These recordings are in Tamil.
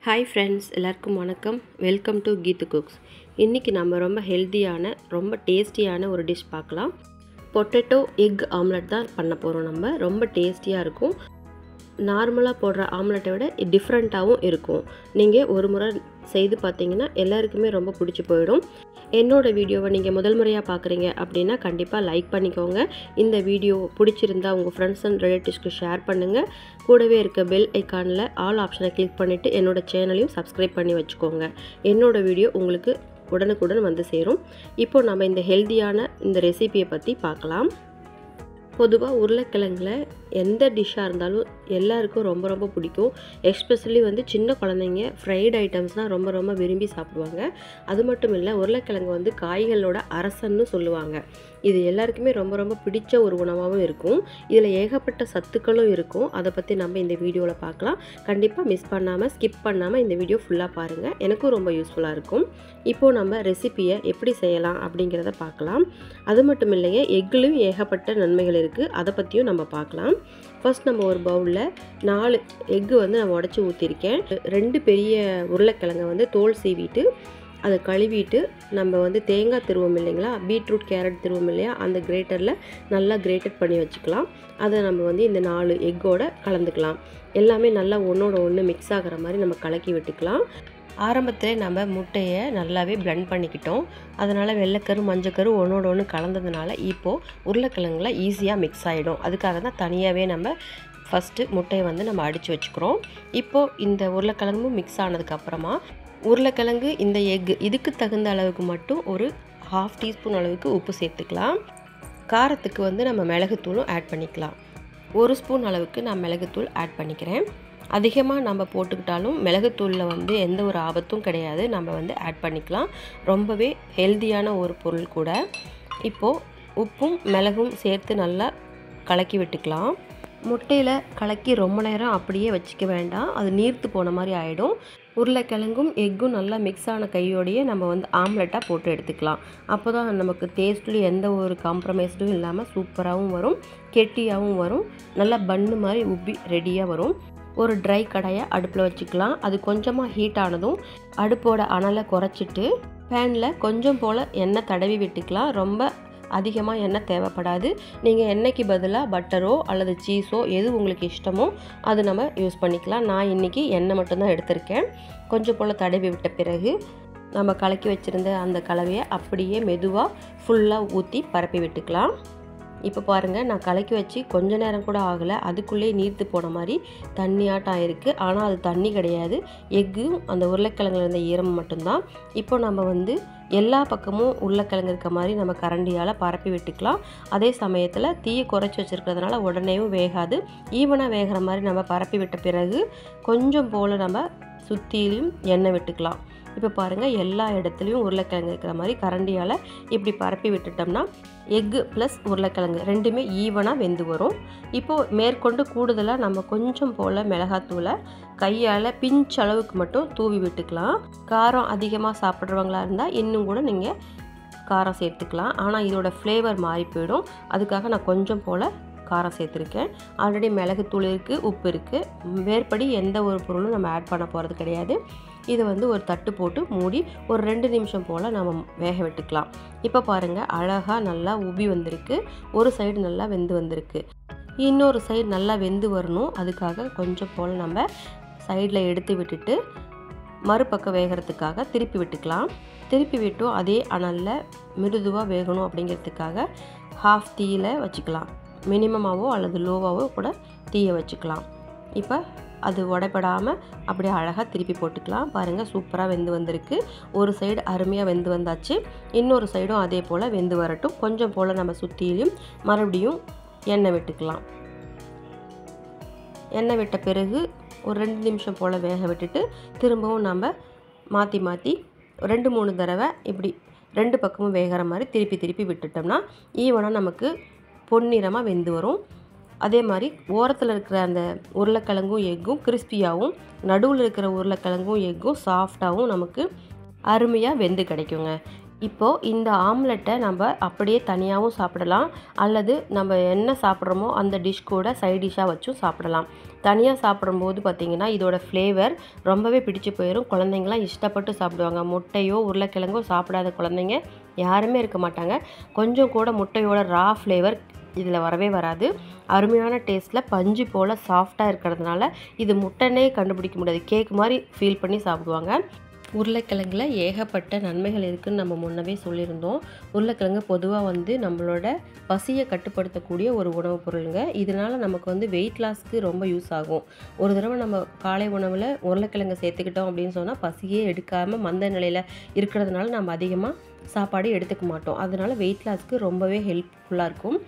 ஹாய் ஃப்ரெண்ட்ஸ், எல்லாருக்கும் வணக்கம். Welcome to Geethu cooks. இன்றைக்கி நம்ம ரொம்ப ஹெல்த்தியான ரொம்ப டேஸ்டியான ஒரு டிஷ் பார்க்கலாம். பொட்டேட்டோ எக் ஆம்லெட் தான் பண்ண போகிறோம். நம்ம ரொம்ப டேஸ்டியாக இருக்கும். நார்மலாக போடுற ஆம்லெட்டை விட டிஃப்ரெண்ட்டாகவும் இருக்கும். நீங்கள் ஒரு முறை செய்து பார்த்தீங்கன்னா எல்லாருக்குமே ரொம்ப பிடிச்சி போயிடும். என்னோடய வீடியோவை நீங்கள் முதல் முறையாக பார்க்குறீங்க அப்படின்னா கண்டிப்பாக லைக் பண்ணிக்கோங்க. இந்த வீடியோ பிடிச்சிருந்தா உங்கள் ஃப்ரெண்ட்ஸ் அண்ட் ரிலேட்டிவ்ஸ்க்கு ஷேர் பண்ணுங்கள். கூடவே இருக்க பெல் ஐக்கானில் ஆல் ஆப்ஷனை கிளிக் பண்ணிவிட்டு என்னோடய சேனலையும் சப்ஸ்கிரைப் பண்ணி வச்சுக்கோங்க. என்னோடய வீடியோ உங்களுக்கு உடனுக்குடன் வந்து சேரும். இப்போது நம்ம இந்த ஹெல்த்தியான இந்த ரெசிபியை பற்றி பார்க்கலாம். பொதுவாக உருளைக்கிழங்கில் எந்த டிஷ்ஷாக இருந்தாலும் எல்லாருக்கும் ரொம்ப ரொம்ப பிடிக்கும். எஸ்பெஷலி சின்ன குழந்தைங்க ஃப்ரைட் ஐட்டம்ஸ்னால் ரொம்ப விரும்பி சாப்பிடுவாங்க. அது மட்டும் இல்லை, உருளைக்கிழங்கு காய்களோட அரசன்னு சொல்லுவாங்க. இது எல்லாருக்குமே ரொம்ப பிடிச்ச ஒரு உணவாகவும் இருக்கும். இதில் ஏகப்பட்ட சத்துக்களும் இருக்கும். அதை பற்றி நம்ம இந்த வீடியோவில் பார்க்கலாம். கண்டிப்பாக மிஸ் பண்ணாமல் ஸ்கிப் பண்ணாமல் இந்த வீடியோ ஃபுல்லாக பாருங்கள். எனக்கும் ரொம்ப யூஸ்ஃபுல்லாக இருக்கும். இப்போது நம்ம ரெசிப்பியை எப்படி செய்யலாம் அப்படிங்கிறத பார்க்கலாம். அது மட்டும் இல்லைங்க, எக்லையும் ஏகப்பட்ட நன்மைகள் இருக்குது. அதை பற்றியும் நம்ம பார்க்கலாம். ஃபர்ஸ்ட் நம்ம ஒரு பவுலில் 4 எக்கு நான் உடச்சி ஊற்றிருக்கேன். 2 பெரிய உருளைக்கிழங்கை தோல் சீவிட்டு அதை கழுவிட்டு நம்ம தேங்காய் திருவோம் இல்லைங்களா, பீட்ரூட் கேரட் திருவோம் இல்லையா, அந்த கிரேட்டரில் நல்லா கிரேட்டட் பண்ணி வச்சுக்கலாம். அதை நம்ம இந்த 4 எக்கோடு கலந்துக்கலாம். எல்லாமே நல்லா ஒன்றோட ஒன்று மிக்ஸ் ஆகிற மாதிரி நம்ம கலக்கி விட்டுக்கலாம். ஆரம்பத்தில் நம்ம முட்டையை நல்லாவே பிளெண்ட் பண்ணிக்கிட்டோம். அதனால் வெள்ளைக்கரு மஞ்சக்கரு ஒன்றோட ஒன்று கலந்ததுனால இப்போது உருளைக்கிழங்குல ஈஸியாக மிக்ஸ் ஆகிடும். அதுக்காக தான் தனியாகவே நம்ம ஃபஸ்ட்டு முட்டையை நம்ம அடித்து வச்சுக்கிறோம். இப்போது இந்த உருளைக்கிழங்கும் மிக்ஸ் ஆனதுக்கப்புறமா உருளைக்கிழங்கு இந்த எக்கு இதுக்கு தகுந்த அளவுக்கு மட்டும் ஒரு 1/2 டீஸ்பூன் அளவுக்கு உப்பு சேர்த்துக்கலாம். காரத்துக்கு நம்ம மிளகுத்தூளும் ஆட் பண்ணிக்கலாம். 1 ஸ்பூன் அளவுக்கு நான் மிளகுத்தூள் ஆட் பண்ணிக்கிறேன். அதிகமாக நம்ம போட்டுக்கிட்டாலும் மிளகுத்தூளில் எந்த ஒரு ஆபத்தும் கிடையாது. நம்ம ஆட் பண்ணிக்கலாம். ரொம்பவே ஹெல்த்தியான ஒரு பொருள் கூட. இப்போது உப்பும் மிளகும் சேர்த்து நல்லா கலக்கி விட்டுக்கலாம். முட்டையில் கலக்கி ரொம்ப நேரம் அப்படியே வச்சுக்க வேண்டாம். அது நீர்த்து போன மாதிரி ஆகிடும். உருளைக்கிழங்கும் எக்கும் நல்லா மிக்ஸ் ஆன கையோடையே நம்ம ஆம்லெட்டாக போட்டு எடுத்துக்கலாம். அப்போ தான் நமக்கு டேஸ்ட்லேயும் எந்த ஒரு காம்ப்ரமைஸ்டும் இல்லாமல் சூப்பராகவும் வரும், கெட்டியாகவும் வரும், நல்லா பன்னு மாதிரி உப்பி ரெடியாக வரும். ஒரு ட்ரை கடாயை அடுப்பில் வச்சுக்கலாம். அது கொஞ்சமாக ஹீட் ஆனதும் அடுப்போட அனலை குறைச்சிட்டு பேனில் கொஞ்சம் போல் எண்ணெய் தடவி விட்டுக்கலாம். ரொம்ப அதிகமாக எண்ணெய் தேவைப்படாது. நீங்கள் எண்ணெய்க்கு பதிலாக பட்டரோ அல்லது சீஸோ எது உங்களுக்கு இஷ்டமோ அது நம்ம யூஸ் பண்ணிக்கலாம். நான் இன்றைக்கி எண்ணெய் மட்டும்தான் எடுத்திருக்கேன். கொஞ்சம் போல் தடவி விட்ட பிறகு நம்ம கலக்கி வச்சுருந்த அந்த கலவையை அப்படியே மெதுவாக ஃபுல்லாக ஊற்றி பரப்பி விட்டுக்கலாம். இப்போ பாருங்கள், நான் கலக்கி வச்சு கொஞ்ச நேரம் கூட ஆகலை, அதுக்குள்ளேயே நீர்த்து போன மாதிரி தண்ணியாட்டம் ஆயிருக்கு. ஆனால் அது தண்ணி கிடையாது, எக்கும் அந்த உருளைக்கிழங்குல இருந்த ஈரம் மட்டும்தான். இப்போ நம்ம எல்லா பக்கமும் உருளைக்கிழங்கு இருக்க மாதிரி நம்ம கரண்டியால் பரப்பி விட்டுக்கலாம். அதே சமயத்தில் தீயை குறைச்சி வச்சுருக்கிறதுனால உடனேயும் வேகாது. ஈவனாக வேகிற மாதிரி நம்ம பரப்பி விட்ட பிறகு கொஞ்சம் போல் நம்ம சுற்றிலையும் எண்ணெய் விட்டுக்கலாம். இப்போ பாருங்கள், எல்லா இடத்துலையும் உருளைக்கிழங்கு இருக்கிற மாதிரி கரண்டியால் இப்படி பரப்பி விட்டுட்டோம்னா எக்கு ப்ளஸ் உருளைக்கிழங்கு ரெண்டுமே ஈவனாக வெந்து வரும். இப்போது மேற்கொண்டு கூடுதலாக நம்ம கொஞ்சம் போல் மிளகாத்தூளை கையால் பிஞ்ச் அளவுக்கு மட்டும் தூவி விட்டுக்கலாம். காரம் அதிகமாக சாப்பிட்றவங்களா இருந்தால் இன்னும் கூட நீங்கள் காரம் சேர்த்துக்கலாம். ஆனால் இதோட ஃப்ளேவர் மாறி போயிடும். அதுக்காக நான் கொஞ்சம் போல் காரம் சேர்த்துருக்கேன். ஆல்ரெடி மிளகுத்தூள் இருக்குது, உப்பு இருக்குது. வேறுபடி எந்த ஒரு பொருளும் நம்ம ஆட் பண்ண போகிறது கிடையாது. இதை ஒரு தட்டு போட்டு மூடி ஒரு 2 நிமிஷம் போல் நம்ம வேக விட்டுக்கலாம். இப்போ பாருங்கள், அழகாக நல்லா உப்பி வந்திருக்கு. ஒரு சைடு நல்லா வெந்து வந்திருக்கு. இன்னொரு சைடு நல்லா வெந்து வரணும். அதுக்காக கொஞ்சம் போல் நம்ம சைடில் எடுத்து விட்டுட்டு மறுபக்கம் வேகிறதுக்காக திருப்பி விட்டுக்கலாம். திருப்பி விட்டும் அதே அனலில் மிருதுவாக வேகணும் அப்படிங்கிறதுக்காக 1/2 தீயில் வச்சுக்கலாம். மினிமமாகவோ அல்லது லோவாகவோ கூட தீயை வச்சுக்கலாம். இப்போ அது உடைப்படாமல் அப்படியே அழகாக திருப்பி போட்டுக்கலாம். பாருங்கள், சூப்பராக வெந்து வந்திருக்கு. ஒரு சைடு அருமையாக வெந்து வந்தாச்சு. இன்னொரு சைடும் அதே போல் வெந்து வரட்டும். கொஞ்சம் போல் நம்ம சுற்றிலையும் மறுபடியும் எண்ணெய் விட்டுக்கலாம். எண்ணெய் விட்ட பிறகு ஒரு 2 நிமிஷம் போல் வேக விட்டுட்டு திரும்பவும் நம்ம மாற்றி 2-3 தடவை இப்படி 2 பக்கமும் வேகிற மாதிரி திருப்பி விட்டுட்டோம்னா ஈவனாக நமக்கு பொன்னிறமாக வெந்து வரும். அதே மாதிரி ஓரத்தில் இருக்கிற அந்த உருளைக்கிழங்கும் எக்கும் கிறிஸ்பியாகவும், நடுவில் இருக்கிற உருளைக்கிழங்கும் எக்கும் சாஃப்டாகவும் நமக்கு அருமையாக வெந்து கிடைக்குங்க. இப்போது இந்த ஆம்லெட்டை நம்ம அப்படியே தனியாகவும் சாப்பிடலாம், அல்லது நம்ம என்ன சாப்பிட்றோமோ அந்த டிஷ் கூட சைட் டிஷ்ஷாக வச்சும் சாப்பிடலாம். தனியாக சாப்பிடும்போது பார்த்திங்கன்னா இதோட ஃப்ளேவர் ரொம்பவே பிடிச்சு போயிடும். குழந்தைங்களாம் இஷ்டப்பட்டு சாப்பிடுவாங்க. முட்டையோ உருளைக்கிழங்கோ சாப்பிடாத குழந்தைங்க யாருமே இருக்க மாட்டாங்க. கொஞ்சம் கூட முட்டையோட ரா ஃப்ளேவர் இதில் வரவே வராது. அருமையான டேஸ்ட்டில் பஞ்சு போல் சாஃப்டாக இருக்கிறதுனால இது முட்டைனே கண்டுபிடிக்க முடியாது. கேக் மாதிரி ஃபீல் பண்ணி சாப்பிடுவாங்க. உருளைக்கிழங்குல ஏகப்பட்ட நன்மைகள் இருக்குதுன்னு நம்ம முன்னவே சொல்லியிருந்தோம். உருளைக்கிழங்கு பொதுவாக வந்து நம்மளோட பசியை கட்டுப்படுத்தக்கூடிய ஒரு உணவுப் பொருளுங்க. இதனால் நமக்கு வந்து வெயிட் லாஸ்க்கு ரொம்ப யூஸ் ஆகும். ஒரு தடவை நம்ம காலை உணவில் உருளைக்கிழங்கு சேர்த்துக்கிட்டோம் அப்படின்னு சொன்னால் பசியே எடுக்காமல் மந்த நிலையில் இருக்கிறதுனால நம்ம அதிகமாக சாப்பாடு எடுத்துக்க மாட்டோம். அதனால் வெயிட் லாஸ்க்கு ரொம்பவே ஹெல்ப்ஃபுல்லாக இருக்கும்.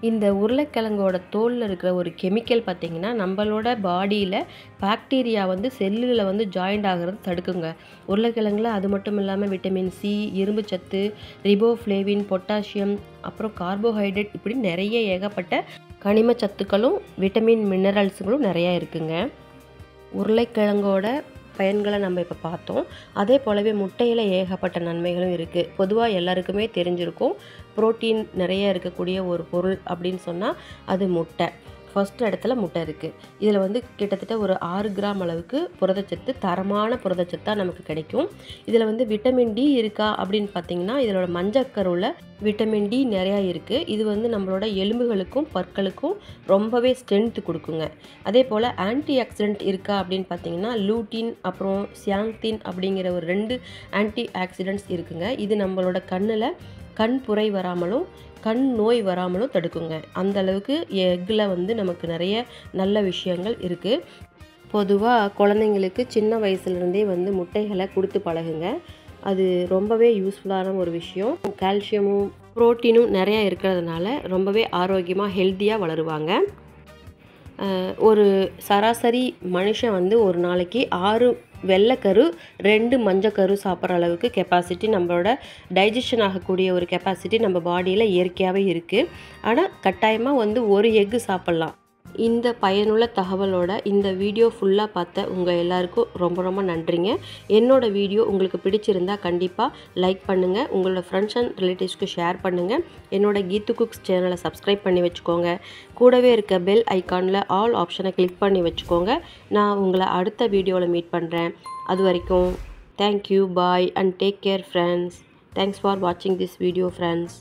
இந்த உருளைக்கிழங்கோட தோலில் இருக்கிற ஒரு கெமிக்கல் பார்த்திங்கன்னா நம்மளோட பாடியில் பாக்டீரியா வந்து செல்லில் வந்து ஜாயிண்ட் ஆகிறது தடுக்குங்க. உருளைக்கிழங்குல அது மட்டும் இல்லாமல் விட்டமின் சி, இரும்பு சத்து, ரிபோஃப்ளேவின், பொட்டாசியம், அப்புறம் கார்போஹைட்ரேட், இப்படி நிறைய ஏகப்பட்ட கனிம சத்துக்களும் விட்டமின் மினரல்ஸுங்களும் நிறையா இருக்குங்க. உருளைக்கிழங்கோட பயன்களை நம்ம இப்போ பார்த்தோம். அதே போலவே முட்டையில் ஏகப்பட்ட நன்மைகளும் இருக்குது. பொதுவாக எல்லாருக்குமே தெரிஞ்சிருக்கும், புரோட்டீன் நிறைய இருக்கக்கூடிய ஒரு பொருள் அப்படின்னு சொன்னால் அது முட்டை. ஃபஸ்ட் இடத்துல முட்டை இருக்குது. இதில் வந்து கிட்டத்தட்ட ஒரு 6 கிராம் அளவுக்கு புரதச்சத்து, தரமான புரதச்சத்தாக நமக்கு கிடைக்கும். இதில் வந்து விட்டமின் டி இருக்கா அப்படின்னு பார்த்தீங்கன்னா இதோட மஞ்சக்கருவில் விட்டமின் டி நிறையா இருக்குது. இது வந்து நம்மளோட எலும்புகளுக்கும் பற்களுக்கும் ரொம்பவே ஸ்ட்ரென்த் கொடுக்குங்க. அதே போல் ஆன்டி ஆக்சிடென்ட் இருக்கா அப்படின்னு பார்த்தீங்கன்னா லூட்டின் அப்புறம் சியாங்தின் அப்படிங்கிற ஒரு 2 ஆன்டி ஆக்சிடென்ட்ஸ் இருக்குங்க. இது நம்மளோட கண்ணில் கண் புரை வராமலும் கண் நோய் வராமலும் தடுக்குங்க. அந்த அளவுக்கு எக்கில் வந்து நமக்கு நிறைய நல்ல விஷயங்கள் இருக்குது. பொதுவாக குழந்தைங்களுக்கு சின்ன வயசுலேருந்தே வந்து முட்டைகளை கொடுத்து பழகுங்க. அது ரொம்பவே யூஸ்ஃபுல்லான ஒரு விஷயம். கால்சியமும் புரோட்டீனும் நிறையா இருக்கிறதுனால ரொம்பவே ஆரோக்கியமாக ஹெல்த்தியாக வளருவாங்க. ஒரு சராசரி மனுஷன் வந்து ஒரு நாளைக்கு 6 வெள்ளைக்கரு 2 மஞ்சக்கரு சாப்பிட்ற அளவுக்கு கெப்பாசிட்டி, நம்மளோட டைஜஷன் ஆகக்கூடிய ஒரு கெப்பாசிட்டி நம்ம பாடியில் இயற்கையாகவே இருக்குது. ஆனால் கட்டாயமாக வந்து ஒரு எக்கு சாப்பிட்லாம். இந்த பயனுள்ள தகவலோட இந்த வீடியோ ஃபுல்லாக பார்த்த உங்கள் எல்லாருக்கும் ரொம்ப ரொம்ப நன்றிங்க. என்னோடய வீடியோ உங்களுக்கு பிடிச்சிருந்தா கண்டிப்பாக லைக் பண்ணுங்கள், உங்களோட ஃப்ரெண்ட்ஸ் அண்ட் ரிலேட்டிவ்ஸ்க்கு ஷேர் பண்ணுங்கள். என்னோடய கீத்து குக்ஸ் சேனலை சப்ஸ்கிரைப் பண்ணி வச்சுக்கோங்க. கூடவே இருக்க பெல் ஐக்கானில் ஆல் ஆப்ஷனை கிளிக் பண்ணி வச்சுக்கோங்க. நான் உங்களை அடுத்த வீடியோவில் மீட் பண்ணுறேன். அது வரைக்கும் thank you, bye and take care friends. Thanks for வாட்சிங் திஸ் வீடியோ ஃப்ரெண்ட்ஸ்.